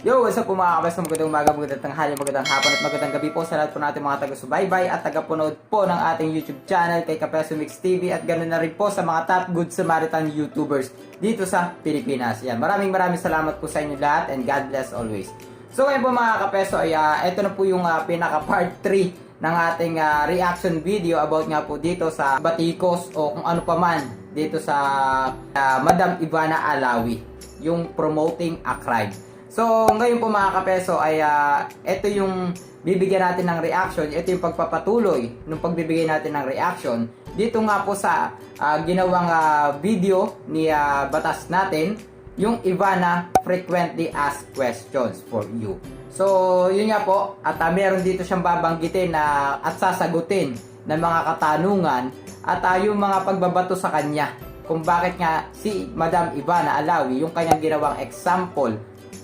Yo, what's up po mga kabes? Magandang umaga, magandang tanghali, magandang hapon at magandang gabi po sa lahat po natin mga taga-subaybay at taga-punood po ng ating YouTube channel kay Kapeso Mix TV at ganoon na rin po sa mga top good Samaritan YouTubers dito sa Pilipinas. Yan, maraming salamat po sa inyo lahat and God bless always. So ngayon po mga kapeso ay ito na po yung pinaka part 3 ng ating reaction video about nga po dito sa batikos o kung ano pa man dito sa Madam Ivana Alawi, yung promoting a crime. So, ngayon po mga kapeso ay ito yung bibigyan natin ng reaction. Ito yung pagpapatuloy ng pagbibigay natin ng reaction. Dito nga po sa ginawang video ni Batas natin, yung Ivana frequently asked questions for you. So, yun nga po. At meron dito siyang babanggitin na at sasagutin ng mga katanungan at yung mga pagbabato sa kanya. Kung bakit nga si Madam Ivana Alawi, yung kanyang ginawang example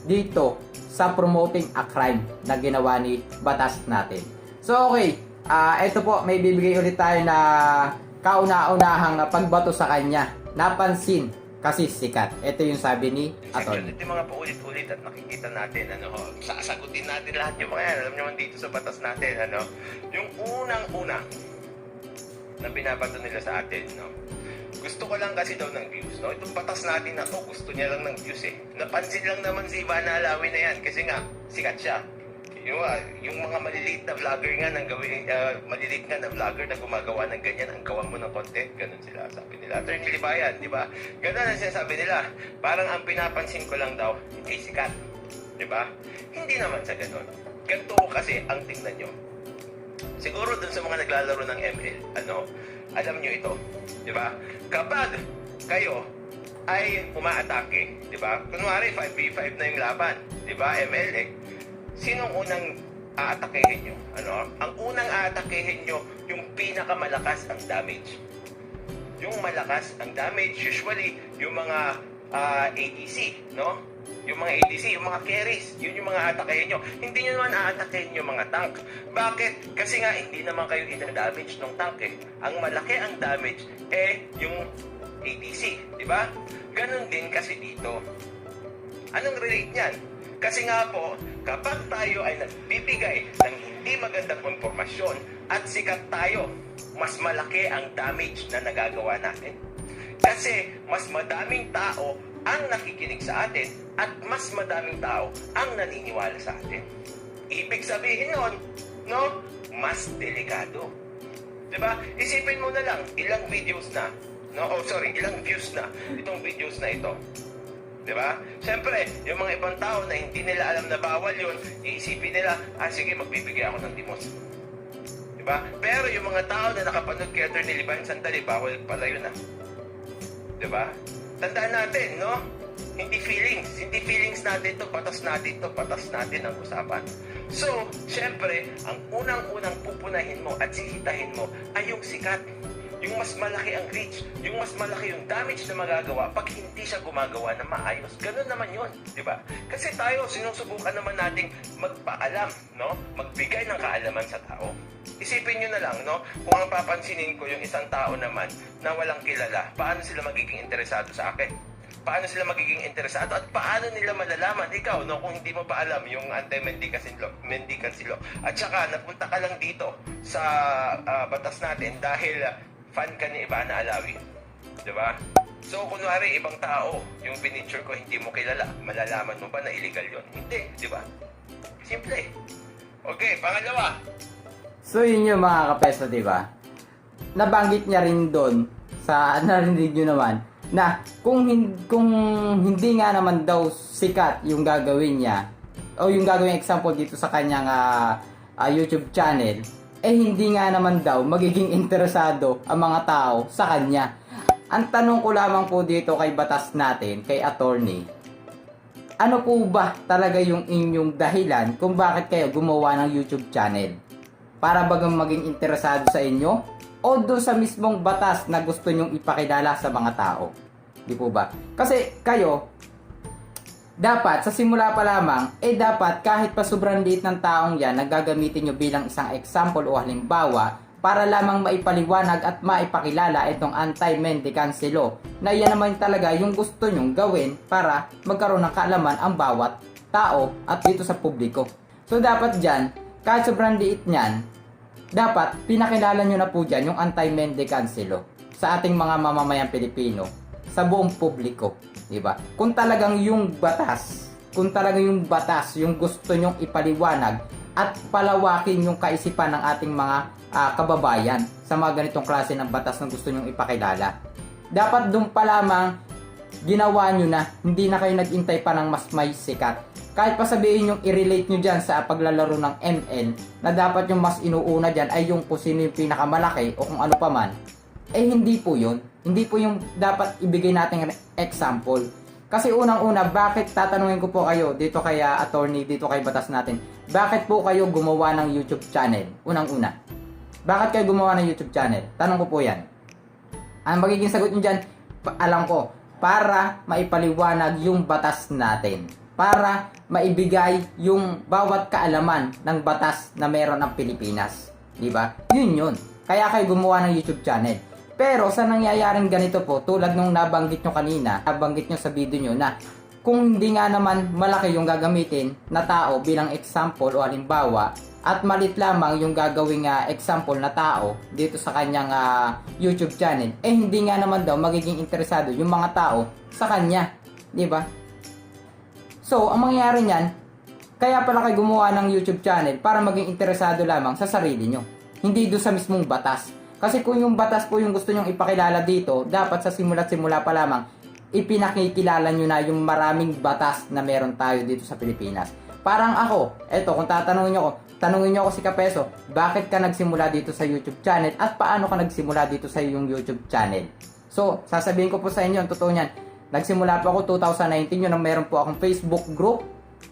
dito sa promoting a crime na ginawa ni Batas natin. So okay, ito po may bibigay ulit tayo na kauna-unahang pagbato sa kanya. Napansin kasi sikat. Ito yung sabi ni Atty. Ito yung mga paulit-ulit at nakikita natin, sasagutin natin lahat yung mga yan. Alam nyo dito sa Batas natin, yung unang-una na binabato nila sa atin, gusto ko lang kasi daw ng views, Itong batas natin na to, gusto niya lang ng views eh. Napansin lang naman si Ivana Alawi na yan kasi nga, sikat siya. Yung mga maliliit na vlogger nga, maliliit nga na vlogger na gumagawa ng ganyan, ang gawa mo ng content, ganun sila, sabi nila. Attorney Libayan, di ba? Ganun ang sinasabi nila. Parang ang pinapansin ko lang daw, hindi sikat. Di ba? Hindi naman sa ganun. Ganito kasi ang tingnan nyo. Siguro dun sa mga naglalaro ng ML, alam nyo ito, di ba? Kapag kayo ay umaatake, di ba? Kunwari 5v5 na yung laban, di ba? ML sinong unang aatakehin nyo? Ang unang aatakehin nyo, yung pinakamalakas ang damage. Yung malakas ang damage, usually, yung mga ADC, Yung mga ADC, yung mga carries, yun yung mga atakehin nyo. Hindi nyo naman aatakehin yung mga tank. Bakit? Kasi nga, hindi naman kayo ina-damage ng tank eh. Ang malaki ang damage, yung ADC, di ba? Ganon din kasi dito. Anong relate niyan? Kasi nga po, kapag tayo ay nagbibigay ng hindi magandang impormasyon at sikat tayo, mas malaki ang damage na nagagawa natin. Kasi mas madaming tao ang nakikinig sa atin at mas madaming tao ang naniniwala sa atin. Ibig sabihin nun, mas delikado. Diba? Isipin mo na lang, ilang videos na, ilang views na itong videos na ito. Diba? Siyempre, yung mga ibang tao na hindi nila alam na bawal yun, iisipin nila, sige, magbibigay ako ng dimos. Diba? Pero yung mga tao na nakapanood kay Atty. Libayan, sandali, bawal pala yun Diba? Tandaan natin, Hindi feelings natin to, patas natin ang usapan. So, syempre, ang unang-unang pupunahin mo at sisitahin mo ay yung sikat. Yung mas malaki ang reach, yung mas malaki yung damage na magagawa pag hindi siya gumagawa na maayos. Ganun naman yun, di ba? Kasi tayo, sinusubukan naman nating magpaalam, Magbigay ng kaalaman sa tao. Isipin nyo na lang, kung ang papansinin ko yung isang tao naman na walang kilala, paano sila magiging interesado sa akin? Paano sila magiging interesado at paano nila malalaman ikaw, kung hindi mo pa alam yung anti-mendicancy law. At saka, napunta ka lang dito sa batas natin dahil fan ka ni Ivana Alawi. Diba? So, kunwari, ibang tao, yung pinicture ko hindi mo kilala, malalaman mo ba na illegal yun? Hindi, diba? Simple. Okay, pangalawa. So yun yung mga kapeso, diba? Nabanggit niya rin doon sa narinig nyo naman na kung hindi nga naman daw sikat yung gagawin niya o yung gagawin example dito sa kanyang YouTube channel, hindi nga naman daw magiging interesado ang mga tao sa kanya. Ang tanong ko lamang po dito kay Batas natin, kay attorney, ano po ba talaga yung inyong dahilan kung bakit kayo gumawa ng YouTube channel? Para bagang maging interesado sa inyo o doon sa mismong batas na gusto nyong ipakilala sa mga tao? Di po ba? Kasi kayo, dapat sa simula pa lamang, dapat kahit pa sobrang liit ng taong yan, nagagamitin nyo bilang isang example o halimbawa para lamang maipaliwanag at maipakilala itong anti-mendicancy law na yan naman talaga yung gusto nyong gawin para magkaroon ng kaalaman ang bawat tao at dito sa publiko. So dapat dyan, kahit sobrang liit nyan, dapat pinakilala nyo na po dyan yung anti-Mendicant law sa ating mga mamamayang Pilipino sa buong publiko, di ba? Kung talagang yung batas, yung gusto nyong ipaliwanag at palawakin yung kaisipan ng ating mga kababayan sa mga ganitong klase ng batas na gusto nyong ipakilala. Dapat doon pa lamang ginawa nyo na, hindi na kayo nag-intay pa ng mas may sikat. Kahit pa sabihin yung i-relate nyo dyan sa paglalaro ng ML, na dapat yung mas inuuna dyan ay yung kung sino yung pinakamalaki o kung ano pa man, eh hindi po yun. Hindi po yung dapat ibigay nating example. Kasi unang-una, bakit tatanungin ko po kayo dito kay attorney, dito kay batas natin, bakit po kayo gumawa ng YouTube channel? Unang-una, bakit kayo gumawa ng YouTube channel? Tanong ko po yan. Ang magiging sagot nyo dyan, alam ko, para maipaliwanag yung batas natin. Para maibigay yung bawat kaalaman ng batas na meron ang Pilipinas. Diba? Yun. Kaya kayo gumawa ng YouTube channel. Pero sa nangyayaring ganito po, tulad nung nabanggit nyo kanina, nabanggit nyo sa video nyo na kung hindi nga naman malaki yung gagamitin na tao bilang example o halimbawa, at malit lamang yung gagawing example na tao dito sa kanyang YouTube channel, eh hindi nga naman daw magiging interesado yung mga tao sa kanya, di ba? So, ang mangyayari niyan, kaya pala kayo gumawa ng YouTube channel para maging interesado lamang sa sarili nyo, hindi doon sa mismong batas. Kasi kung yung batas po yung gusto nyong ipakilala dito, dapat sa simula pa lamang ipinakikilala nyo na yung maraming batas na meron tayo dito sa Pilipinas. Parang ako, eto, kung tanungin nyo ako si Kapeso, bakit ka nagsimula dito sa YouTube channel at paano ka nagsimula dito sa iyong YouTube channel? So, sasabihin ko po sa inyo, ang totoo niyan, nagsimula po ako 2019, yun ang meron po akong Facebook group.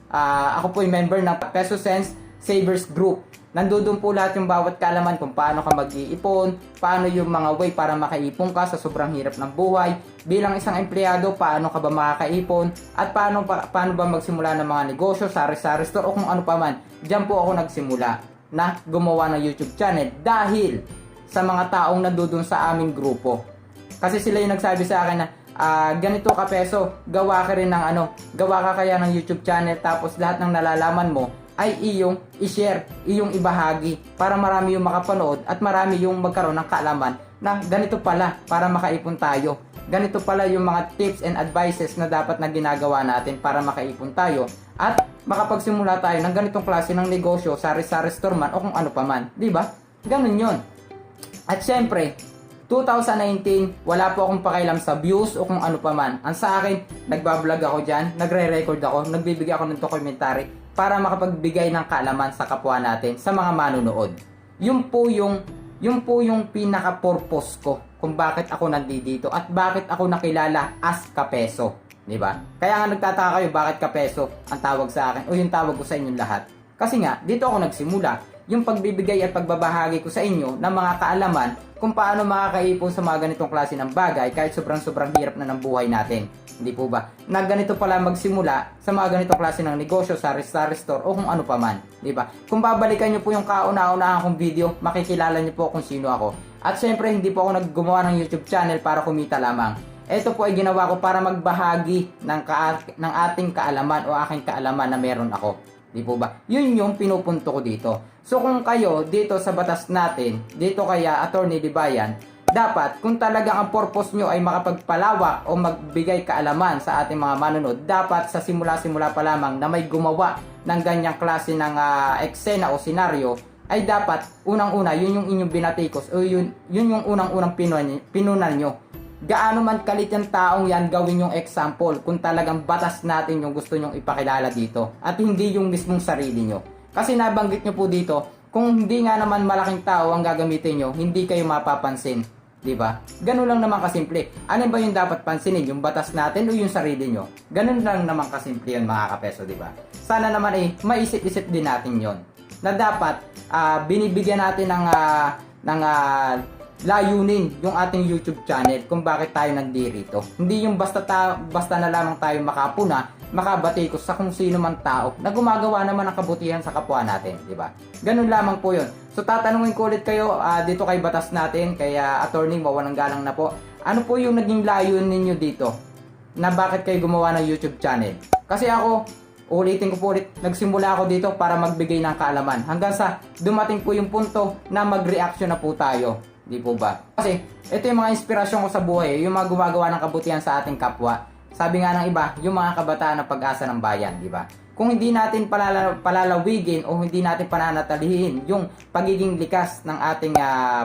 Ako po yung member ng Peso Sense Savers Group. Nandoon po lahat yung bawat kaalaman kung paano ka mag-iipon, paano yung mga way para makaipon ka sa sobrang hirap ng buhay, bilang isang empleyado, paano ka ba makakaipon, at paano ba magsimula ng mga negosyo, sari-sari store, o kung ano pa man. Diyan po ako nagsimula na gumawa ng YouTube channel dahil sa mga taong nandoon sa aming grupo. Kasi sila yung nagsabi sa akin na, ganito Kapeso, gawa ka kaya ng YouTube channel, tapos lahat ng nalalaman mo ay iyong i-share, iyong ibahagi para marami yung makapanood at marami yung magkaroon ng kaalaman na ganito pala para makaipon tayo. Ganito pala yung mga tips and advices na dapat na ginagawa natin para makaipon tayo at makapagsimula tayo ng ganitong klase ng negosyo, sari-sari store man o kung ano pa man. Diba? Ganun yun. At syempre, 2019, wala po akong pakialam sa views o kung ano pa man. Ang sa akin, nagbablog ako dyan, nagre-record ako, nagbibigay ako ng dokumentary para makapagbigay ng kaalaman sa kapwa natin, sa mga manunood. Yun po yung pinaka-purpose ko kung bakit ako nandito at bakit ako nakilala as Kapeso. Diba? Kaya nga nagtataka kayo bakit Kapeso ang tawag sa akin o yung tawag ko sa inyong lahat. Kasi nga, dito ako nagsimula. Yung pagbibigay at pagbabahagi ko sa inyo ng mga kaalaman kung paano makakaipon sa mga ganitong klase ng bagay kahit sobrang hirap na ng buhay natin. Hindi po ba? Na ganito pala magsimula sa mga ganitong klase ng negosyo, sari-sari store o kung ano pa man. Di ba? Kung babalikan nyo po yung kauna-unahan kong video, makikilala nyo po kung sino ako. At syempre, hindi po ako naggumawa ng YouTube channel para kumita lamang. Ito po ay ginawa ko para magbahagi ng ating kaalaman o aking kaalaman na meron ako. Di po ba? Yun yung pinupunto ko dito. So kung kayo dito sa batas natin, dito kaya Attorney Dibayan, dapat kung talagang ang purpose nyo ay makapagpalawak o magbigay kaalaman sa ating mga manunod, dapat sa simula-simula pa lamang na may gumawa ng ganyang klase ng eksena o senaryo, ay dapat unang-una yun yung inyong binatikos o yun yung unang-unang pinunan nyo. Gaano man kalit yung taong yan, gawin yung example kung talagang batas natin yung gusto nyong ipakilala dito at hindi yung mismong sarili nyo. Kasi nabanggit nyo po dito, kung hindi nga naman malaking tao ang gagamitin nyo, hindi kayo mapapansin. Diba? Ganun lang naman kasimple. Ano ba yung dapat pansinin? Yung batas natin o yung sarili nyo? Ganun lang naman kasimple yun mga Kapeso, diba? Sana naman maisip-isip din natin yon na dapat binibigyan natin ng layunin yung ating YouTube channel kung bakit tayo nandito. Hindi yung basta na lamang tayo makapuna, makabatikos sa kung sino man tao na gumagawa naman ng kabutihan sa kapwa natin, di ba? Ganun lamang po yun. So tatanungin ko ulit kayo dito kay batas natin, kaya attorney, mawalang galang na po. Ano po yung naging layunin ninyo dito? Na bakit kayo gumawa ng YouTube channel? Kasi ako, Ulitin ko po ulit, nagsimula ako dito para magbigay ng kaalaman. Hanggang sa dumating po yung punto na mag-reaction na po tayo. Di po ba? Kasi ito yung mga inspirasyon ko sa buhay, yung mga gumagawa ng kabutihan sa ating kapwa. Sabi nga ng iba, yung mga kabataan ng pag-asa ng bayan, di ba? Kung hindi natin palalawigin o hindi natin pananatilihin yung pagiging likas ng ating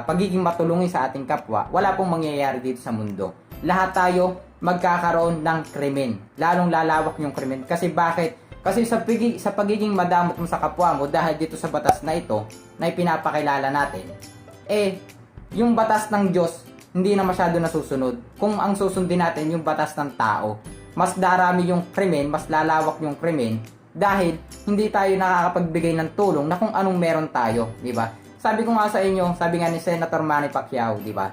pagiging matulungin sa ating kapwa, wala pong mangyayari dito sa mundo. Lahat tayo magkakaroon ng krimen. Lalong lalawak yung krimen. Kasi bakit? Kasi sa pagiging madamot mo sa kapwa mo dahil dito sa batas na ito na ipinapakilala natin, yung batas ng Diyos hindi na masyado nasusunod. Kung ang susundin natin yung batas ng tao, mas darami yung krimen, mas lalawak yung krimen dahil hindi tayo nakakapagbigay ng tulong na kung anong meron tayo, di ba? Sabi ko nga sa inyo, sabi nga ni Senator Manny Pacquiao, di ba?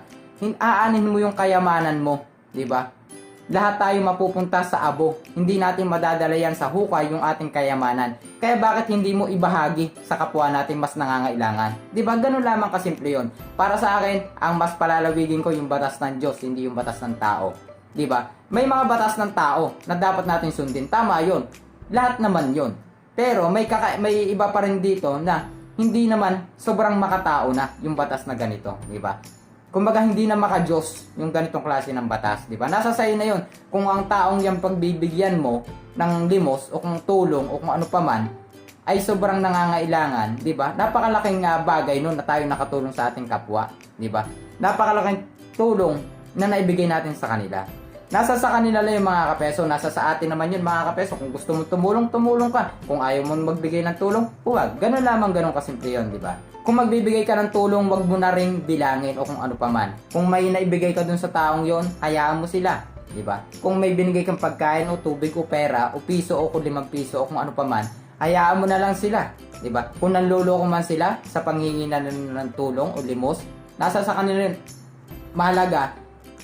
Aanin mo yung kayamanan mo, di ba? Lahat tayo mapupunta sa abo. Hindi natin madadala yan sa hukay yung ating kayamanan. Kaya bakit hindi mo ibahagi sa kapwa natin mas nangangailangan? Di ba? Ganun lamang kasimple yun. Para sa akin, ang mas palalawigin ko yung batas ng Diyos, hindi yung batas ng tao. Di ba? May mga batas ng tao na dapat natin sundin. Tama yun. Lahat naman yun. Pero may iba pa rin dito na hindi naman sobrang makatao na yung batas na ganito. Di ba? Kumbaga hindi na maka-Diyos yung ganitong klase ng batas, di ba? Nasa sayo na yun kung ang taong yung pagbibigyan mo ng limos o kung tulong o kung ano paman ay sobrang nangangailangan, di ba? Napakalaking bagay no na tayo nakatulong sa ating kapwa, di ba? Napakalaking tulong na naibigay natin sa kanila. Nasa sa kanila lang yung mga kapeso, nasa sa atin naman yun mga kapeso. Kung gusto mo tumulong, tumulong ka. Kung ayaw mo magbigay ng tulong, huwag. Ganun lamang, ganun kasimple yun, di ba? Kung magbibigay ka ng tulong, wag mo na ring bilangin o kung ano pa man. Kung may naibigay ka dun sa taong yon, hayaan mo sila, di ba? Kung may binigay kang pagkain o tubig o pera o piso o kung 5 piso o kung ano pa man, hayaan mo na lang sila, di ba? Kung nanloloko man sila sa panghingi ng tulong o limos, nasa sa kanila yun. Mahalaga,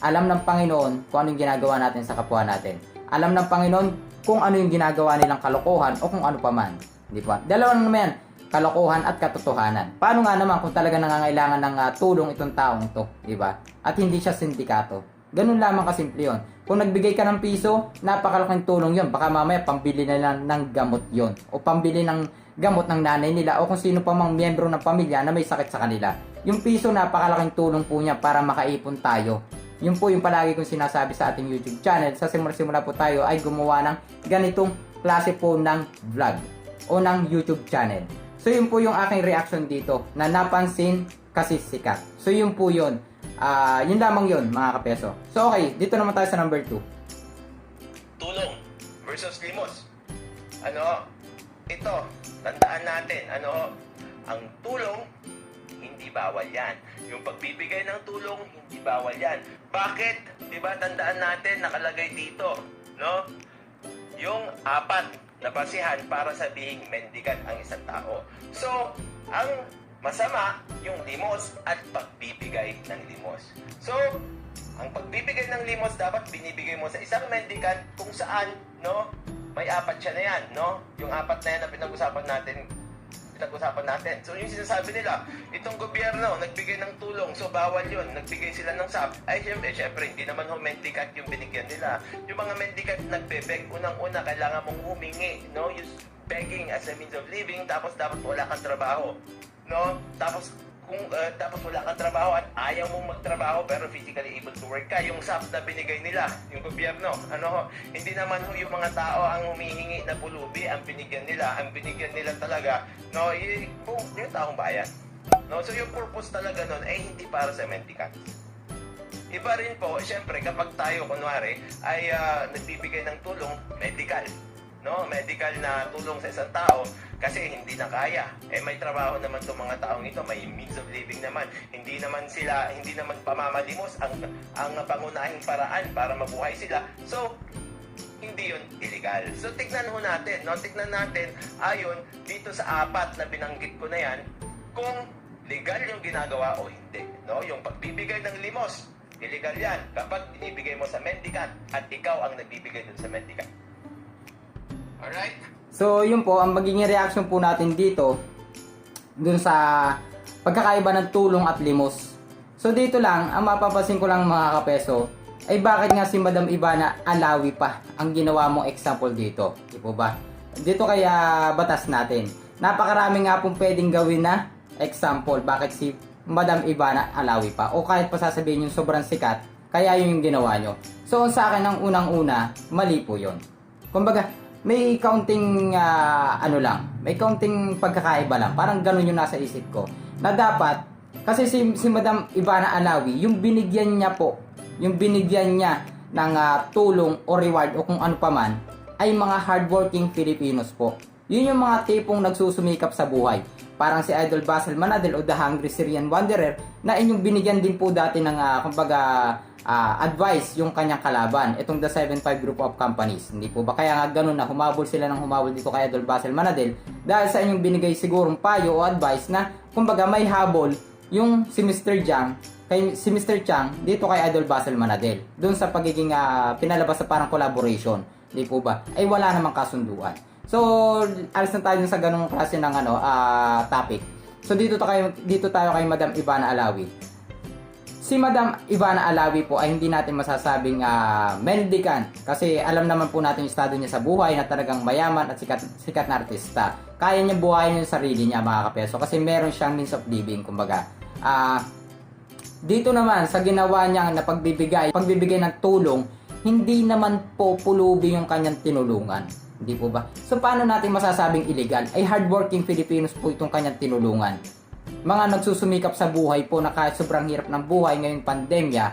alam ng Panginoon kung ano yung ginagawa natin sa kapwa natin. Alam ng Panginoon kung ano yung ginagawa nilang kalokohan o kung ano pa man. Di ba? Dalawa naman yan, kalokohan at katotohanan. Paano nga naman kung talaga nangangailangan ng tulong itong taong to, di ba? At hindi siya sindikato. Ganun lamang kasimple yun. Kung nagbigay ka ng piso, napakalaking tulong yun. Baka mamaya pambili na lang ng gamot yun. O pambili ng gamot ng nanay nila o kung sino pa mang miyembro ng pamilya na may sakit sa kanila. Yung piso, napakalaking tulong po niya para makaipon tayo. Yun po yung palagi kong sinasabi sa ating YouTube channel. Sa simula po tayo ay gumawa ng ganitong klase po ng vlog o ng YouTube channel. So yun po yung aking reaction dito na napansin kasi sikat. So yun po yun. Yun lamang yun mga kapeso. So okay, dito naman tayo sa number 2. Tulong versus limos. Ito, tandaan natin, ang tulong, hindi bawal yan. Yung pagbibigay ng tulong, hindi bawal yan. Bakit? Diba, tandaan natin, nakalagay dito, no? Yung 4 na basihan para sabihing mendigan ang isang tao. So, ang masama, yung limos at pagbibigay ng limos. So, ang pagbibigay ng limos dapat binibigay mo sa isang mendigan kung saan, no? May 4 siya na yan, no? Yung 4 na yan na pinag-usapan natin. So yung sinasabi nila, itong gobyerno nagbigay ng tulong, so bawal yun, nagbigay sila ng SAP. Ay syempre, hindi naman mendicat yung binigyan nila. Yung mga mendicat nagbebeg, unang-una kailangan mong humingi, no? Use begging as a means of living, tapos dapat wala kang trabaho, no? Tapos tapos wala kang trabaho at ayaw mong magtrabaho pero physically able to work ka, yung SAP na binigay nila, yung gobyerno, hindi naman yung mga tao ang humihingi na pulubi, ang binigyan nila talaga, no, yung taong bayan, no? So yung purpose talaga nun ay hindi para sa mendicants. Iba rin po, syempre kapag tayo kunwari ay nagbibigay ng tulong medical, no, medical na tulong sa isang tao kasi hindi na kaya. May trabaho naman itong mga taong ito, may means of living naman. Hindi naman pamamalimos ang pangunahing paraan para mabuhay sila. So, hindi yun illegal. So, tignan natin, no? Tignan natin ayon dito sa 4 na binanggit ko na yan kung legal yung ginagawa o hindi, no? Yung pagbibigay ng limos, illegal yan kapag binibigay mo sa mendicant at ikaw ang nagbibigay dun sa mendicant. Alright? So yun po, ang magiging reaction po natin dito dun sa pagkakaiba ng tulong at limos. So dito lang, ang mapapasin ko lang mga kapeso ay bakit nga si Madam Ivana Alawi pa ang ginawa mong example dito. Di po ba? dito kay batas natin. Napakarami nga pong pwedeng gawin na example bakit si Madam Ivana Alawi pa, o kahit pa sasabihin yung sobrang sikat kaya yun yung ginawa nyo. So sa akin ang unang-una, mali po yun. Kumbaga may counting may counting pagkakaiba lang, parang ganun yung nasa isip ko, na dapat kasi si Madam Ivana Alawi, yung binigyan niya ng tulong o reward o kung ano pa man, ay mga hardworking Filipinos po. Yun yung mga tipong nagsusumikap sa buhay. Parang si Idol Basil Manadel o The Hungry Syrian Wanderer na inyong binigyan din po dati ng advice yung kanyang kalaban, itong The 75 Group of Companies. Hindi po ba kaya nga ganun na humabol sila ng humabol dito kay Idol Basil Manadel dahil sa inyong binigay sigurong payo o advice na kumbaga may habol yung si Mr. Chang dito kay Idol Basil Manadel doon sa pagiging pinalabas sa parang collaboration. Hindi po ba? Ay wala namang kasunduan. So, alis na tayo sa ganung klase ng topic. So, dito tayo kay Madam Ivana Alawi. Si Madam Ivana Alawi po ay hindi natin masasabing mendicant kasi alam naman po natin yung estado niya sa buhay na talagang mayaman at sikat na artista. Kaya niya buhayin yung sarili niya, mga kapeso, kasi meron siyang means of living, kumbaga. Dito naman sa ginawa niya na pagbibigay ng tulong, hindi naman po pulubi yung kanyang tinulungan. Hindi po ba? So paano natin masasabing illegal? Ay hardworking Filipinos po itong kanyang tinulungan. Mga nagsusumikap sa buhay po na kahit sobrang hirap ng buhay ngayong pandemya,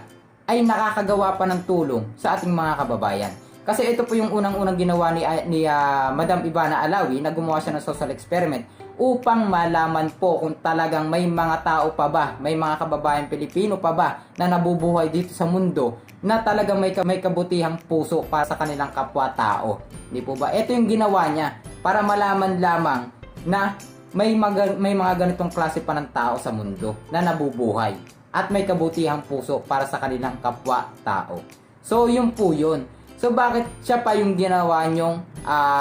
ay nakakagawa pa ng tulong sa ating mga kababayan. Kasi ito po yung unang-unang ginawa ni Madam Ivana Alawi, na gumawa siya ng social experiment upang malaman po kung talagang may mga tao pa ba, may mga kababayan Pilipino pa ba na nabubuhay dito sa mundo na talagang may kabutihang puso para sa kanilang kapwa-tao. Di po ba? Ito yung ginawa niya para malaman lamang na may mga ganitong klase pa ng tao sa mundo na nabubuhay at may kabutihang puso para sa kanilang kapwa-tao. So, yun po yun. So, bakit siya pa yung ginawa nyong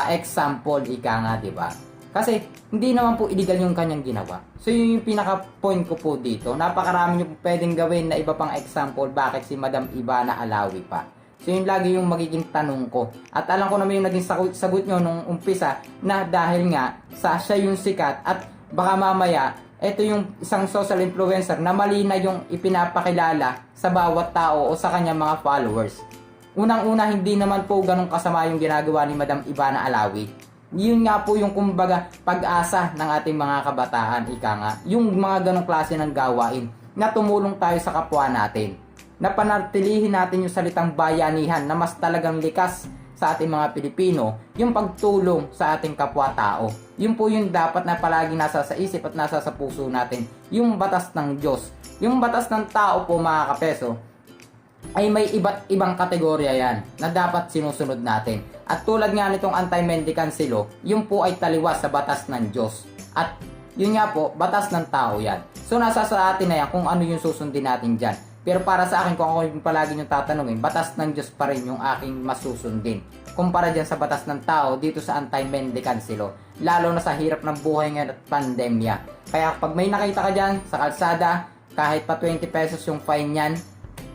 example, ika nga, di ba? Kasi, hindi naman po illegal yung kanyang ginawa. So, yun yung pinaka-point ko po dito. Napakarami nyo po pwedeng gawin na iba pang example bakit si Madam Ivana Alawi pa. So, yun lagi yung magiging tanong ko. At alam ko naman yung naging sagot nyo nung umpisa na dahil nga siya yung sikat at baka mamaya, ito yung isang social influencer na mali na yung ipinapakilala sa bawat tao o sa kanyang mga followers. Unang-una, hindi naman po ganun kasama yung ginagawa ni Madam Ivana Alawi. Yun nga po yung kumbaga pag-asa ng ating mga kabataan, ika nga. Yung mga ganong klase ng gawain na tumulong tayo sa kapwa natin. Na panatilihin natin yung salitang bayanihan na mas talagang likas sa ating mga Pilipino, yung pagtulong sa ating kapwa-tao. Yun po yung dapat na palagi nasa sa isip at nasa sa puso natin. Yung batas ng Diyos. Yung batas ng tao po, mga kapeso, ay may iba't ibang kategorya yan na dapat sinusunod natin. At tulad nga nitong anti-mendicancy law, yun po ay taliwas sa batas ng Diyos. At yun nga po, batas ng tao yan. So nasa sa atin na yan kung ano yung susundin natin dyan. Pero para sa akin, kung ako yung palagi nyo tatanungin, batas ng Diyos pa rin yung aking masusundin. Kumpara dyan sa batas ng tao dito sa anti-mendicancy law. Lalo na sa hirap ng buhay ngayon at pandemya. Kaya pag may nakita ka dyan sa kalsada, kahit pa 20 pesos yung fine yan,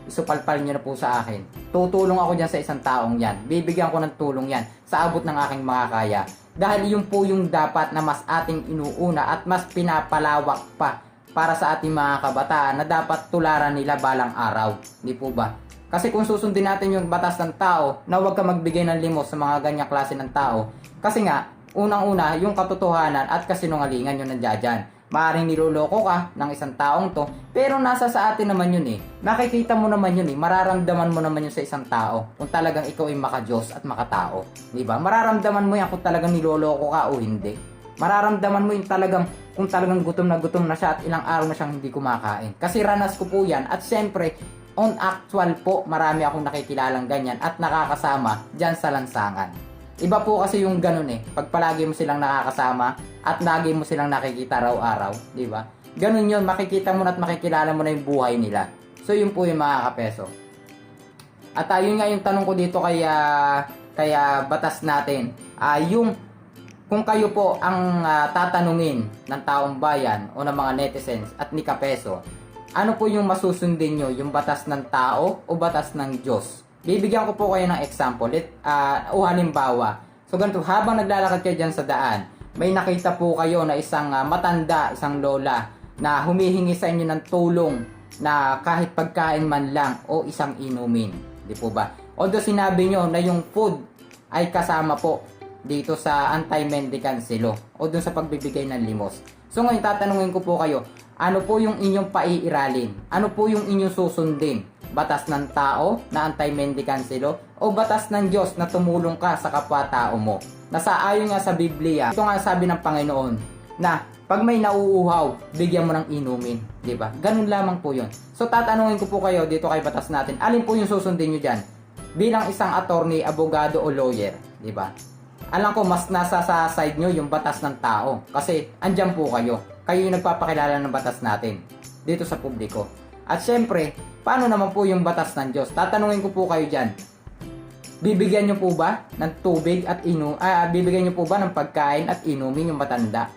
isupalpal nyo na po sa akin. Tutulong ako dyan sa isang taong yan. Bibigyan ko ng tulong yan sa abot ng aking makakaya. Dahil yun po yung dapat na mas ating inuuna at mas pinapalawak pa para sa ating mga kabataan na dapat tularan nila balang araw. Di po ba? Kasi kung susundin natin yung batas ng tao na huwag ka magbigay ng limos sa mga ganyang klase ng tao. Kasi nga, unang-una, yung katotohanan at kasinungalingan yun nandiyan dyan. Maaaring niloloko ka ng isang taong to, pero nasa sa atin naman yun eh. Nakikita mo naman yun eh, mararamdaman mo naman yun sa isang tao kung talagang ikaw ay maka-Diyos at makatao. Diba? Mararamdaman mo yan kung talagang niloloko ka o hindi. Mararamdaman mo yung kung talagang gutom na siya at ilang araw na siyang hindi kumakain. Kasi ranas ko po yan at syempre, on actual po, marami akong nakikilalang ganyan at nakakasama dyan sa lansangan. Iba po kasi yung ganun eh. Pag palagi mo silang nakakasama at lagi mo silang nakikita araw-araw, di ba? Ganun yun, makikita mo na at makikilala mo na yung buhay nila. So yun po yung mga kapeso. At yun nga yung tanong ko dito kaya batas natin. Yung kung kayo po ang tatanungin ng taong bayan o ng mga netizens at ni Kapeso, ano po yung masusundin nyo? Yung batas ng tao o batas ng Diyos? Bibigyan ko po kayo ng example o halimbawa. So So ganito, habang naglalakad kayo dyan sa daan, may nakita po kayo na isang matanda, isang lola na humihingi sa inyo ng tulong na kahit pagkain man lang o isang inumin. Di po ba? Although sinabi nyo na yung food ay kasama po dito sa anti-mendicant law o dun sa pagbibigay ng limos. So ngayon tatanungin ko po kayo, ano po yung inyong paiiralin? Ano po yung inyong susundin? Batas ng tao na anti-mendicant law o batas ng Diyos na tumulong ka sa kapwa-tao mo? Nasa ayon nga sa Biblia, ito nga sabi ng Panginoon na pag may nauuhaw, bigyan mo ng inumin, di ba? Ganun lamang po 'yon. So tatanungin ko po kayo dito kay batas natin, alin po yung susundin niyo diyan? Bilang isang attorney, abogado o lawyer, di ba? Alam ko mas nasa sa side nyo yung batas ng tao kasi andyan po kayo. Kayo yung nagpapakilala ng batas natin dito sa publiko. At syempre, paano naman po yung batas ng Diyos? Tatanungin ko po kayo dyan. Bibigyan nyo po ba ng tubig at bibigyan nyo po ba ng pagkain at inumin yung matanda?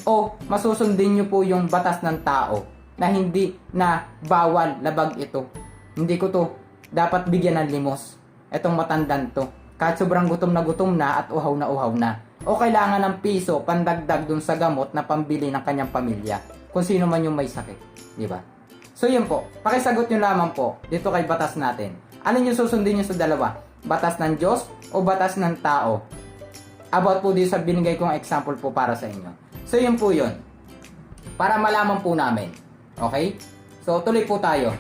O masusundin nyo po yung batas ng tao na hindi na bawal labag ito? Hindi ko to dapat bigyan ng limos etong matandan to. Kahit sobrang gutom na at uhaw na. O kailangan ng piso pandagdag dun sa gamot na pambili ng kanyang pamilya. Kung sino man yung may sakit. Di ba? So yun po. Pakisagot nyo lamang po dito kay batas natin. Alin yung susundin nyo sa dalawa? Batas ng Diyos o batas ng tao? About po dito sa binigay kong example po para sa inyo. So yun po yun. Para malaman po namin. Okay? So tuloy po tayo.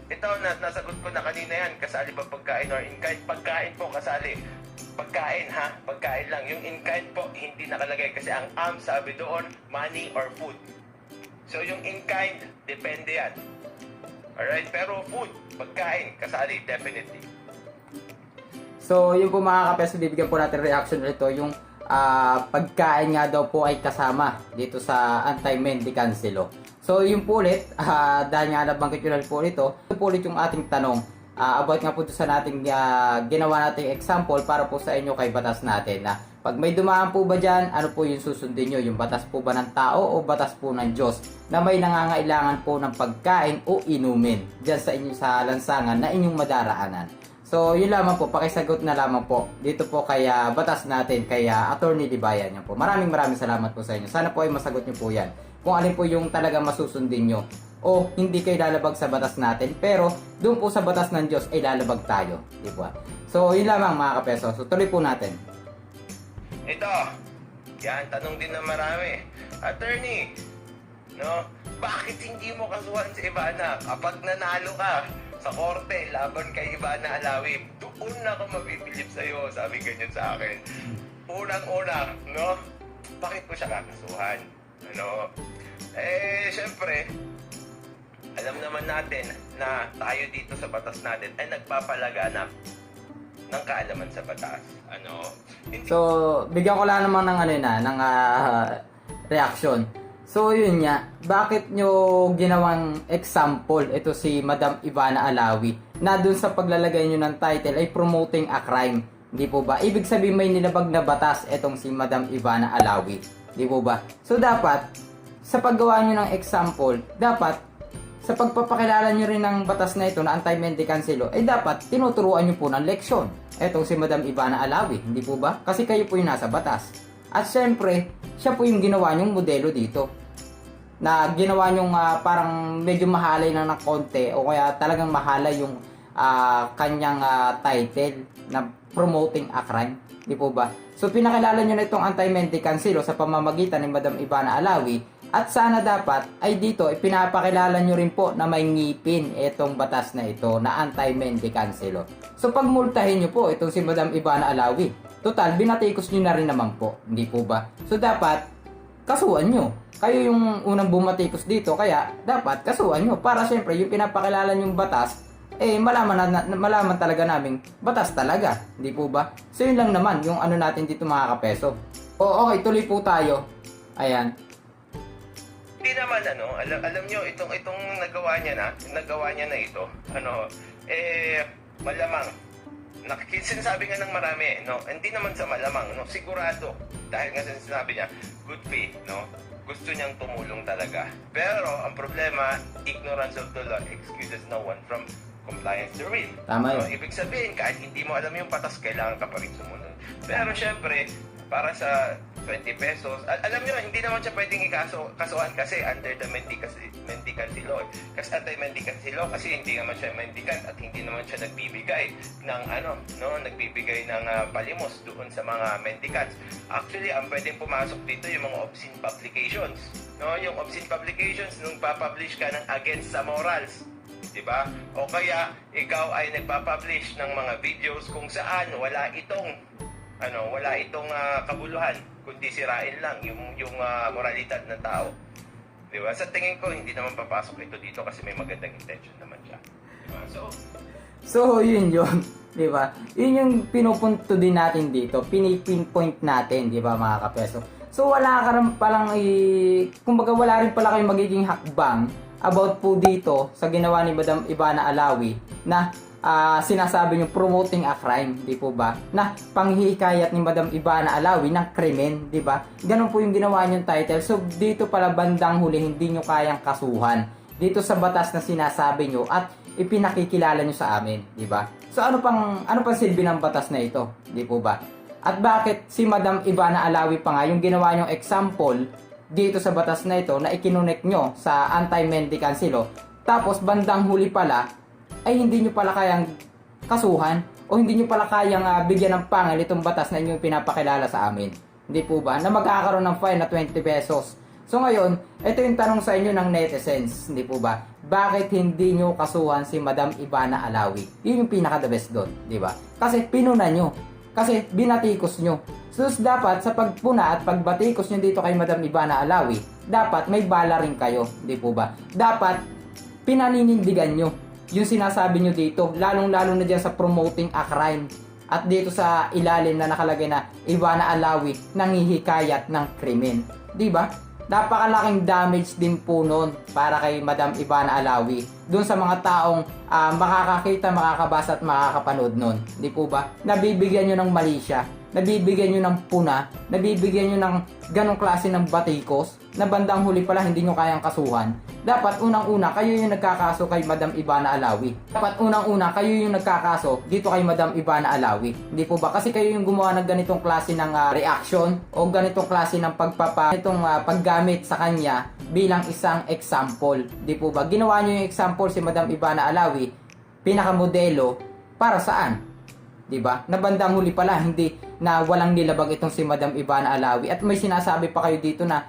Ito, nasagot ko na kanina yan. Kasali ba pagkain or in-kind? Pagkain po, kasali. Pagkain ha, pagkain lang. Yung in-kind po, hindi nakalagay. Kasi ang sabi doon, money or food. So yung in-kind, depende yan. Alright, pero food, pagkain, kasali, definitely. So yun po mga kapeso, bibigyan po natin reaction nito. Yung pagkain nga daw po ay kasama dito sa anti-mendicant law. So yun po ulit, dahil nga nabanggit yun po ito ulit yung ating tanong about nga po sa nating ginawa nating example para po sa inyo kay batas natin na pag may dumaan po ba dyan, ano po yung susundin nyo? Yung batas po ba ng tao o batas po ng Diyos na may nangangailangan po ng pagkain o inumin dyan sa inyo sa lansangan na inyong madaraanan. So yun lamang po, pakisagot na lamang po dito po kay batas natin, kay Attorney Dibayan yan po. Maraming salamat po sa inyo. Sana po ay masagot nyo po yan kung alin po yung talagang masusundin nyo o hindi kayo lalabag sa batas natin pero doon po sa batas ng Diyos ay lalabag tayo, di ba? So yun lamang mga kapeso. So tuloy po natin. Ito, yan, tanong din na marami. Attorney, no, bakit hindi mo kasuhan si Ivana kapag nanalo ka sa korte laban kay Ivana Alawi? Doon na ako mabibilip sa'yo, sabi ganyan sa akin. Unang-una, no, bakit ko siya kakasuhan? Ano, syempre, alam naman natin na tayo dito sa batas natin ay nagpapalaganap ng kaalaman sa batas. Ano? So, bigyan ko lang naman ng reaction. So, yun nga, bakit nyo ginawang example ito si Madam Ivana Alawi na dun sa paglalagay nyo ng title ay promoting a crime? Di po ba? Ibig sabihin may nilabag na batas itong si Madam Ivana Alawi. Di po ba? So, dapat, sa paggawa nyo ng example, dapat, sa pagpapakilala nyo rin ng batas na ito na anti-mendicant law, dapat tinuturuan nyo po ng leksyon. Etong si Madam Ivana Alawi, hindi po ba? Kasi kayo po yung nasa batas. At syempre, siya po yung ginawa nyong modelo dito. Na ginawa nyong parang medyo mahalay na ng konti o kaya talagang mahalay yung kanyang title na promoting a crime. Hindi po ba? So pinakilala nyo na itong anti-mendicant law sa pamamagitan ni Madam Ivana Alawi. At sana dapat ay dito ipinapakilala nyo rin po na may ngipin itong batas na ito na anti-mendicant law. So pagmultahin nyo po itong si Madam Ivana Alawi. Total, binatikos nyo na rin naman po. Hindi po ba? So dapat kasuhan nyo. Kayo yung unang bumatikos dito kaya dapat kasuhan nyo. Para syempre yung pinapakilala nyong batas malaman talaga namin batas talaga. Hindi po ba? So yun lang naman yung ano natin dito mga kapeso. O okay, tuloy po tayo. Ayan. Hindi naman alam nyo itong nagawa niya na ito, malamang sinasabi nga ng marami, no, hindi naman sa malamang, no, sigurado dahil nga sinasabi niya good faith, no, gusto niyang tumulong talaga. Pero ang problema, ignorance of the law excuses no one from compliance to read. Tama So, yun. ibig sabihin, kahit hindi mo alam yung batas, kailangan ka pa rin sumunod. Pero syempre, para sa 20 pesos, alam nyo, hindi naman siya pwedeng kasuhan kasi under the mendicancy law. Kasi anti-mendicancy law, kasi hindi naman siya mendicant at hindi naman siya nagbibigay ng nagbibigay ng palimos doon sa mga mendicants. Actually, ang pwedeng pumasok dito yung mga obscene publications. No, yung obscene publications nung papublish ka ng against sa morals. Diba? O kaya ikaw ay nagpa-publish ng mga videos kung saan wala itong kabuluhan, kundi sirain lang yung moralidad ng tao. Diba? Sa tingin ko, hindi naman papasok ito dito kasi may magandang intention naman siya. Diba? So, yun yun. Di ba? Yun yung pinupunto din natin dito. Pinipinpoint natin, di ba mga kapeso? So, wala ka rin palang kumbaga wala rin pala kayong magiging hakbang about po dito sa ginawa ni Madam Ivana Alawi na sinasabi nyo promoting a crime, di po ba? Na panghihikayat ni Madam Ivana Alawi ng krimen, di ba? Ganun po yung ginawa nyong title. So dito pala bandang huli hindi nyo kayang kasuhan dito sa batas na sinasabi nyo at ipinakikilala nyo sa amin, di ba? So ano pang silbi ng batas na ito, di po ba? At bakit si Madam Ivana Alawi pa nga yung ginawa nyong example dito sa batas na ito na ikinonect nyo sa anti-mendicancy law, tapos bandang huli pala ay hindi nyo pala kayang kasuhan o hindi nyo pala kayang bigyan ng pangil itong batas na inyong pinapakilala sa amin. Hindi po ba? Na magkakaroon ng fine na 20 pesos. So ngayon, ito yung tanong sa inyo ng netizens. Hindi po ba? Bakit hindi nyo kasuhan si Madam Ivana Alawi? Yun yung pinaka-the best doon. Di ba? Kasi pinuna nyo. Kasi binatikos nyo. So dapat sa pagpuna at pagbatikos nyo dito kay Madam Ivana Alawi, dapat may bala rin kayo. Di po ba? Dapat pinaninindigan nyo yung sinasabi nyo dito, lalong-lalo na dyan sa promoting a crime. At dito sa ilalim na nakalagay na Ivana Alawi nanghihikayat ng krimen. Di ba? Napakalaking damage din po nun para kay Madam Ivana Alawi. Doon sa mga taong makakakita, makakabasa at makakapanood nun. Di po ba? Nabibigyan nyo ng mali siya. Nabibigyan nyo ng puna. Nabibigyan nyo ng ganong klase ng batikos na bandang huli pala hindi nyo kayang kasuhan. Dapat unang-una kayo yung nagkakaso kay Madam Ivana Alawi. Dapat unang-una kayo yung nagkakaso dito kay Madam Ivana Alawi. Hindi po ba? Kasi kayo yung gumawa ng ganitong klase ng reaction o ganitong klase ng paggamit sa kanya bilang isang example. Hindi po ba? Ginawa nyo yung example si Madam Ivana Alawi, pinakamodelo para saan? 'Di ba? Na bandang huli pala hindi na walang nilabag itong si Madam Ivana Alawi at may sinasabi pa kayo dito na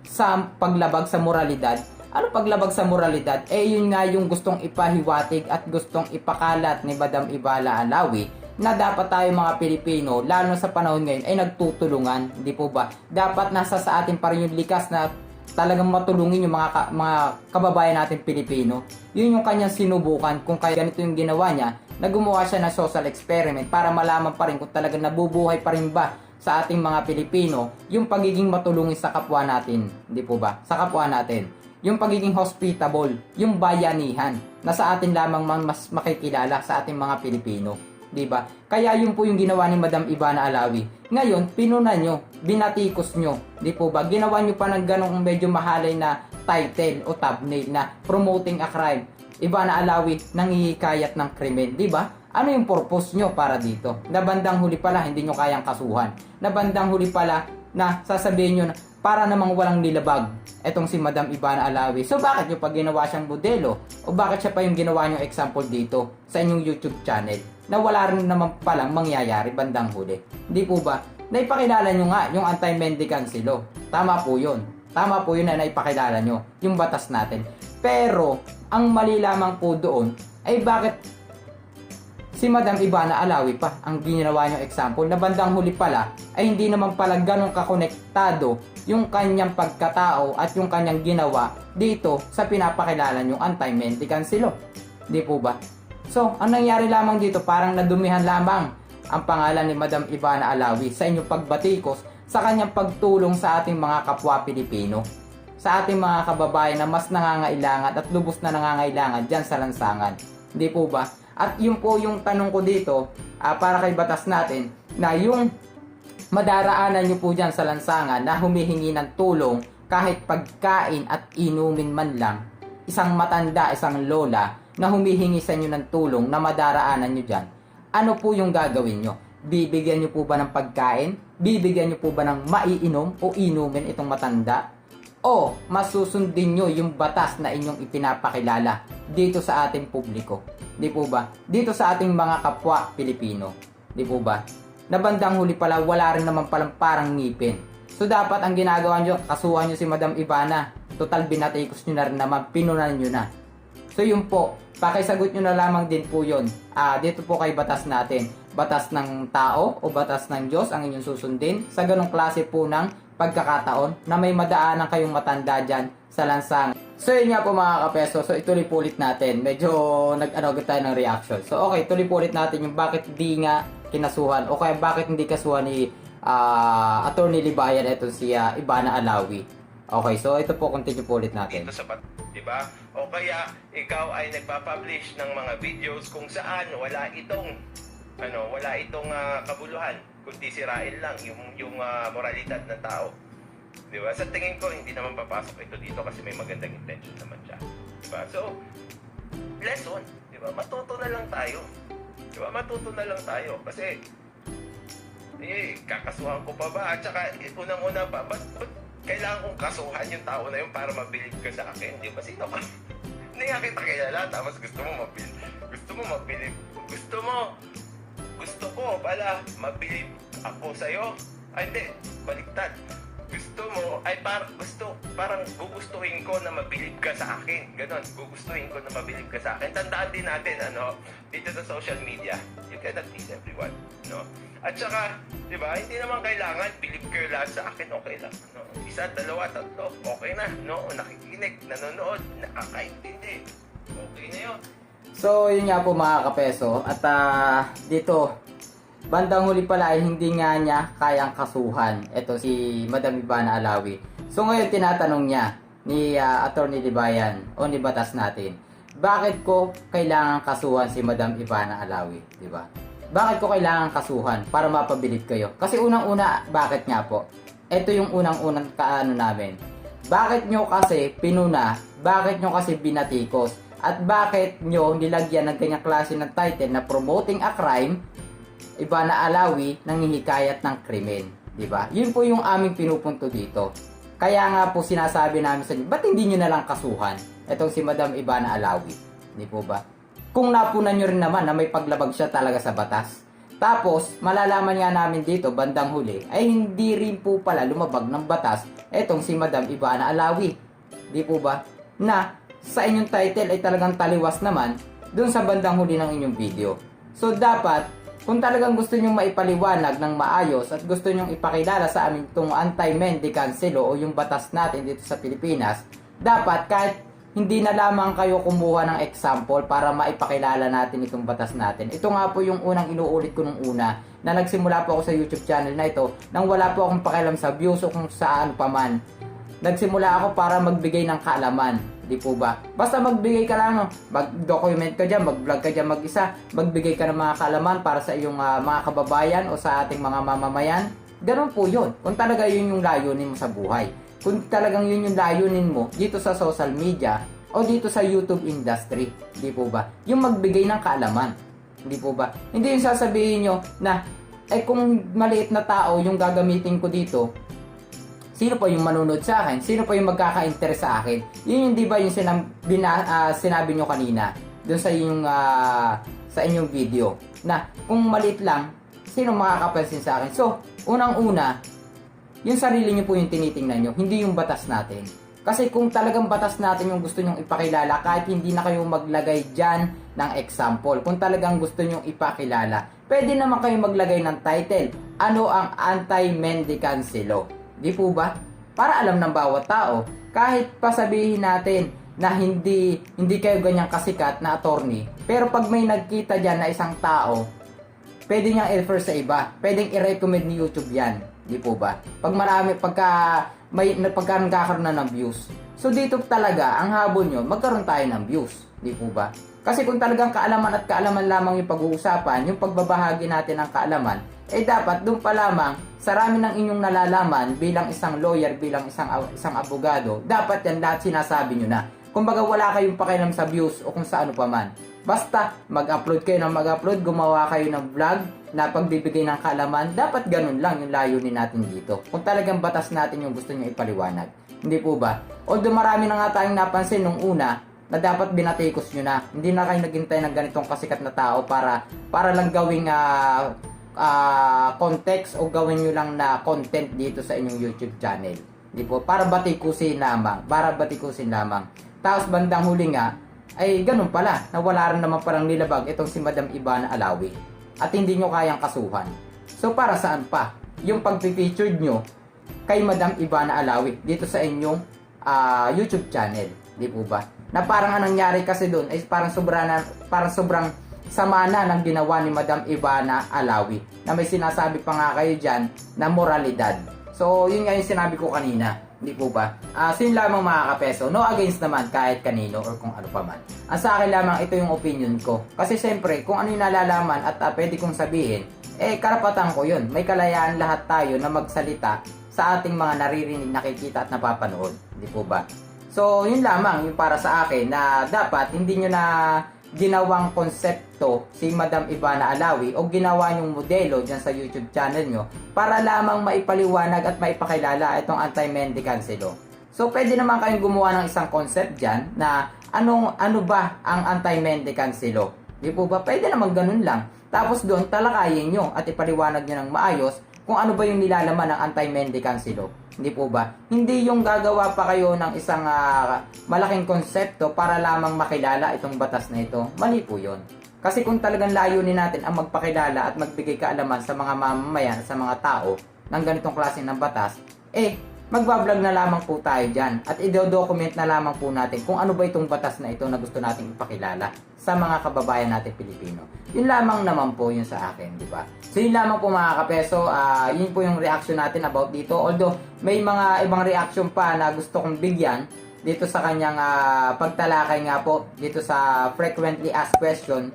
sa paglabag sa moralidad. Ano paglabag sa moralidad? Eh yun nga yung gustong ipahiwatig at gustong ipakalat ni Madam Ivana Alawi na dapat tayo mga Pilipino, lalo sa panahon ngayon, ay nagtutulungan, hindi po ba? Dapat nasa sa atin pa rin yung likas na talagang matulungin yung mga kababayan natin Pilipino. Yun yung kanyang sinubukan kung kaya ganito yung ginawa niya, na gumawa siya ng social experiment para malaman pa rin kung talagang nabubuhay pa rin ba sa ating mga Pilipino yung pagiging matulungin sa kapwa natin, hindi po ba? Sa kapwa natin. Yung pagiging hospitable, yung bayanihan na sa atin lamang mas makikilala sa ating mga Pilipino, 'di ba? Kaya yun po yung ginawa ni Madam Ivana Alawi. Ngayon, pinuna nyo, binatikos nyo, 'di po ba? Ginawa nyo pa ng ganong medyo mahalay na title o thumbnail na promoting a crime. Ivana Alawi nanghihikayat ng krimen, 'di ba? Ano yung purpose nyo para dito? Na bandang huli pala hindi nyo kayang kasuhan. Na bandang huli pala na sasabihin nyo na para namang walang nilabag etong si Madam Ivana Alawi. So bakit nyo pa ginawa siyang modelo? O bakit siya pa yung ginawa nyo example dito sa inyong YouTube channel? Na wala rin naman palang mangyayari bandang huli. Hindi po ba? Naipakilala nyo nga yung anti-mendicancy law. Tama po yun. Tama po yun na naipakilala nyo yung batas natin. Pero ang mali lamang po doon ay bakit si Madam Ivana Alawi pa ang ginawa niyong example na bandang huli pala ay hindi naman pala ganun kakonektado yung kanyang pagkatao at yung kanyang ginawa dito sa pinapakilala niyong anti-mendicancy law. Di po ba? So, ang nangyari lamang dito parang nadumihan lamang ang pangalan ni Madam Ivana Alawi sa inyong pagbatikos sa kanyang pagtulong sa ating mga kapwa Pilipino, sa ating mga kababayan na mas nangangailangan at lubos na nangangailangan dyan sa lansangan. Di po ba? At yun po yung tanong ko dito para kay batas natin na yung madaraanan nyo po dyan sa lansangan na humihingi ng tulong kahit pagkain at inumin man lang, isang matanda, isang lola na humihingi sa inyo ng tulong na madaraanan nyo dyan, ano po yung gagawin nyo? Bibigyan nyo po ba ng pagkain? Bibigyan nyo po ba ng maiinom o inumin itong matanda? O masusundin nyo yung batas na inyong ipinapakilala dito sa ating publiko? Di po ba? Dito sa ating mga kapwa Pilipino. Di po ba? Na bandang huli pala, wala rin naman palang parang ngipin. So dapat ang ginagawa nyo, kasuhan nyo si Madam Ivana. Total binatikos nyo na rin naman, pinunan nyo na. So yun po, pakisagot nyo na lamang din po yun. Dito po kay batas natin. Batas ng tao o batas ng Diyos ang inyong susundin. Sa ganong klase po ng pagkakataon na may madaanan kayong matanda dyan sa lansang. So yun nga po mga kapeso. So ituloy po ulit natin. Medyo nag-ano tayo ng reaction. So okay, tuloy po ulit natin yung bakit di nga kinasuhan o kaya bakit hindi kasuhan ni Attorney Libayan ito si Ivana Alawi. Okay, so ito po, continue po ulit natin. Dito sa di ba? O kaya ikaw ay nagpa-publish ng mga videos kung saan wala itong kabuluhan, kundi sirain lang yung moralidad ng tao. Di ba? Sa tingin ko hindi naman papasok ito dito kasi may magandang intention naman siya. Di ba? So, lesson, di ba? Matuto na lang tayo. Di ba? Matuto na lang tayo kasi kakasuhan ko pa ba? At saka, unang-una pa, ba't kailangan kong kasuhan yung tao na yun para mabilib ka sa akin? Di ba? Sino ka? Hindi nga kita kilala, tapos gusto mo mabilib. Gusto ko pala mabilib ako sa'yo. Ay, hindi. Baliktad. Gusto mo, parang gugustuhin ko na mabilib ka sa akin. Ganon, gugustuhin ko na mabilib ka sa akin. Tandaan din natin, dito sa social media, you cannot please everyone, no? At saka, di ba, hindi naman kailangan bilib ka lahat sa akin, okay lang, no? Isa, dalawa, tatlo, okay na, no? Nakikinig, nanonood, nakakaintindi, okay na yun. So, yun nga po mga kapeso. At dito, bandang huli pala ay hindi nga niya kayang kasuhan. Ito si Madam Ivana Alawi. So, ngayon tinatanong niya ni Attorney Libayan o ni batas natin, bakit ko kailangan kasuhan si Madam Ivana Alawi? Diba? Bakit ko kailangan kasuhan para mapabilib kayo? Kasi unang-una, bakit nga po? Ito yung unang-unang kaano namin. Bakit nyo kasi pinuna? Bakit nyo kasi binatikos? At bakit nyo nilagyan ng ganyang klase ng title na promoting a crime, Ivana Alawi, nanghihikayat ng krimen? Diba? Yun po yung aming pinupunto dito. Kaya nga po sinasabi namin sa inyo, ba't hindi nyo nalang kasuhan itong si Madam Ivana Alawi? Di po ba? Kung napunan nyo rin naman na may paglabag siya talaga sa batas. Tapos, malalaman nga namin dito, bandang huli, ay hindi rin po pala lumabag ng batas etong si Madam Ivana Alawi. Di po ba? Na sa inyong title ay talagang taliwas naman dun sa bandang huli ng inyong video. So, dapat, kung talagang gusto nyong maipaliwanag ng maayos at gusto nyong ipakilala sa amin itong anti-mendicant law o yung batas natin dito sa Pilipinas, dapat kahit hindi na lamang kayo kumuha ng example para maipakilala natin itong batas natin. Ito nga po yung unang inuulit ko nung una na nagsimula po ako sa YouTube channel na ito nang wala po akong pakialam sa views o kung saan pa man. Nagsimula ako para magbigay ng kaalaman. Di po ba? Basta magbigay ka lang, mag-document ka dyan, mag-vlog ka dyan mag-isa, magbigay ka ng mga kaalaman para sa iyong mga kababayan o sa ating mga mamamayan. Ganun po yun. Kung talaga yun yung layunin mo sa buhay. Kung talagang yun yung layunin mo dito sa social media o dito sa YouTube industry. Di po ba? Yung magbigay ng kaalaman. Di po ba? Hindi yung sasabihin nyo na kung maliit na tao yung gagamitin ko dito, sino pa yung manunod sa akin? Sino pa yung magkaka-interest sa akin? Yun yung di ba yung sinabi nyo kanina dun sa inyong video na kung maliit lang, sino makakapansin sa akin? So, unang-una, yung sarili nyo po yung tinitingnan nyo, hindi yung batas natin. Kasi kung talagang batas natin yung gusto nyong ipakilala, kahit hindi na kayo maglagay dyan ng example, kung talagang gusto nyong ipakilala, pwede naman kayo maglagay ng title, ano ang anti-mendicancy law? Di po ba? Para alam ng bawat tao, kahit pasabihin natin na hindi kayo ganyang kasikat na attorney, pero pag may nagkita dyan na isang tao, pwede niyang i-refer sa iba, pwedeng i-recommend ni YouTube yan. Di po ba? Pagka nagkakaroon na ng views. So dito talaga, ang habol nyo, magkaroon tayo ng views. Di po ba? Kasi kung talagang kaalaman at kaalaman lamang yung pag-uusapan, yung pagbabahagi natin ng kaalaman, dapat doon pa lamang, sa rami ng inyong nalalaman bilang isang lawyer, bilang isang abogado, dapat yan lahat sinasabi nyo na. Kumbaga wala kayong pakialam sa views o kung sa ano pa man. Basta mag-upload kayo ng mag-upload, gumawa kayo ng vlog na pagbibigay ng kaalaman, dapat ganun lang yung layunin natin dito. Kung talagang batas natin yung gusto nyo ipaliwanag. Hindi po ba? Although marami na nga tayong napansin nung una na dapat binatikos nyo na. Hindi na kayo naghintay ng ganitong kasikat na tao para lang gawing context o gawin nyo lang na content dito sa inyong YouTube channel. Hindi po? Para batikusin lamang. Tapos bandang huli nga, ay ganun pala, na wala rin naman palang nilabag itong si Madam Ivana Alawi at hindi nyo kayang kasuhan. So para saan pa yung pag-featured nyo kay Madam Ivana Alawi dito sa inyong YouTube channel, di po ba? Na parang anong nangyari kasi doon ay parang sobrang sama na ng ginawa ni Madam Ivana Alawi na may sinasabi pa nga kayo dyan na moralidad. So yun nga yung sinabi ko kanina. Hindi po ba? So yun lamang mga kapeso. No against naman kahit kanino or kung ano pa man. Ang sa akin lamang ito yung opinion ko. Kasi siyempre kung ano yung nalalaman at pwede kong sabihin, karapatan ko yun. May kalayaan lahat tayo na magsalita sa ating mga naririnig, nakikita at napapanood. Hindi po ba? So yun lamang yung para sa akin na dapat hindi nyo na ginawang konsepto si Madam Ivana Alawi o ginawa yung modelo dyan sa YouTube channel nyo para lamang maipaliwanag at maipakilala itong anti-mendicants law. So pwede naman kayong gumawa ng isang concept dyan na ano ba ang anti-mendicants law. Di po ba? Pwede naman ganun lang. Tapos doon talakayin nyo at ipaliwanag nyo ng maayos kung ano ba yung nilalaman ng anti-mendicants law. Hindi po ba? Hindi yung gagawa pa kayo ng isang malaking konsepto para lamang makilala itong batas na ito. Mali po yun. Kasi kung talagang layunin natin ang magpakilala at magbigay kaalaman sa mga mamamayan, sa mga tao ng ganitong klase ng batas, magbablog na lamang po tayo dyan at i-document na lamang po natin kung ano ba itong batas na ito na gusto nating ipakilala sa mga kababayan natin Pilipino. Yun lamang naman po yun sa akin, di ba? So yun lamang po mga kapeso, yun po yung reaction natin about dito. Although may mga ibang reaction pa na gusto kong bigyan dito sa kanyang pagtalakay nga po dito sa frequently asked question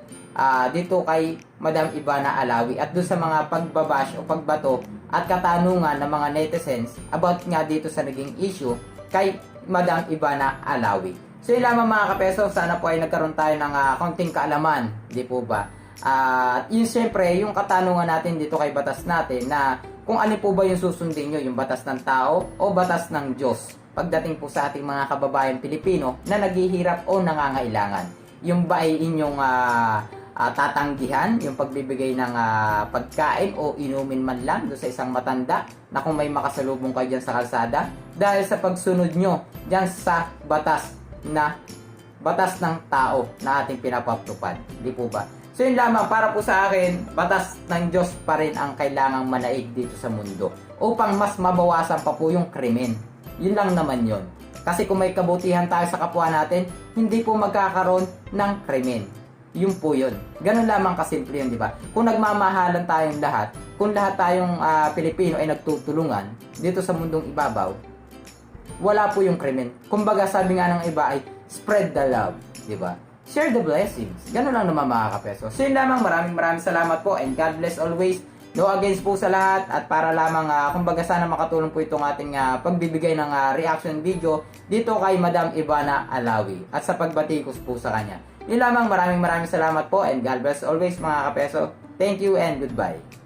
dito kay Madam Ivana Alawi at doon sa mga pagbabash o pagbato at katanungan ng mga netizens about nga dito sa naging issue kay Madam Ivana Alawi. So yun lamang mga kapeso, sana po ay nagkaroon tayo ng konting kaalaman, di po ba? At yun syempre, yung katanungan natin dito kay batas natin na kung ano po ba yung susundin nyo, yung batas ng tao o batas ng Diyos pagdating po sa ating mga kababayan Pilipino na naghihirap o nangangailangan. Yung ba ay inyong tatanggihan yung pagbibigay ng pagkain o inumin man lang doon sa isang matanda na kung may makasalubong kayo dyan sa kalsada dahil sa pagsunod nyo dyan sa batas ng tao na ating pinapatupad. Di po ba? So yun lamang, para po sa akin, batas ng Diyos pa rin ang kailangang manaig dito sa mundo upang mas mabawasan pa po yung krimen. Yun lang naman yun. Kasi kung may kabutihan tayo sa kapwa natin, hindi po magkakaroon ng krimen. Yun po yun. Ganun lamang kasimple yun, di ba? Kung nagmamahalan tayong lahat, kung lahat tayong Pilipino ay nagtutulungan dito sa mundong ibabaw, wala po yung krimen. Kumbaga sabi nga ng iba ay spread the love, di ba? Share the blessings. Ganun lang naman mga kapeso. So yun lamang, maraming salamat po and God bless always. No against po sa lahat at para lamang kumbaga sana makatulong po itong ating pagbibigay ng reaction video dito kay Madam Ivana Alawi at sa pagbatikos po sa kanya. Yun lamang, maraming salamat po and God bless always mga kapeso. Thank you and goodbye.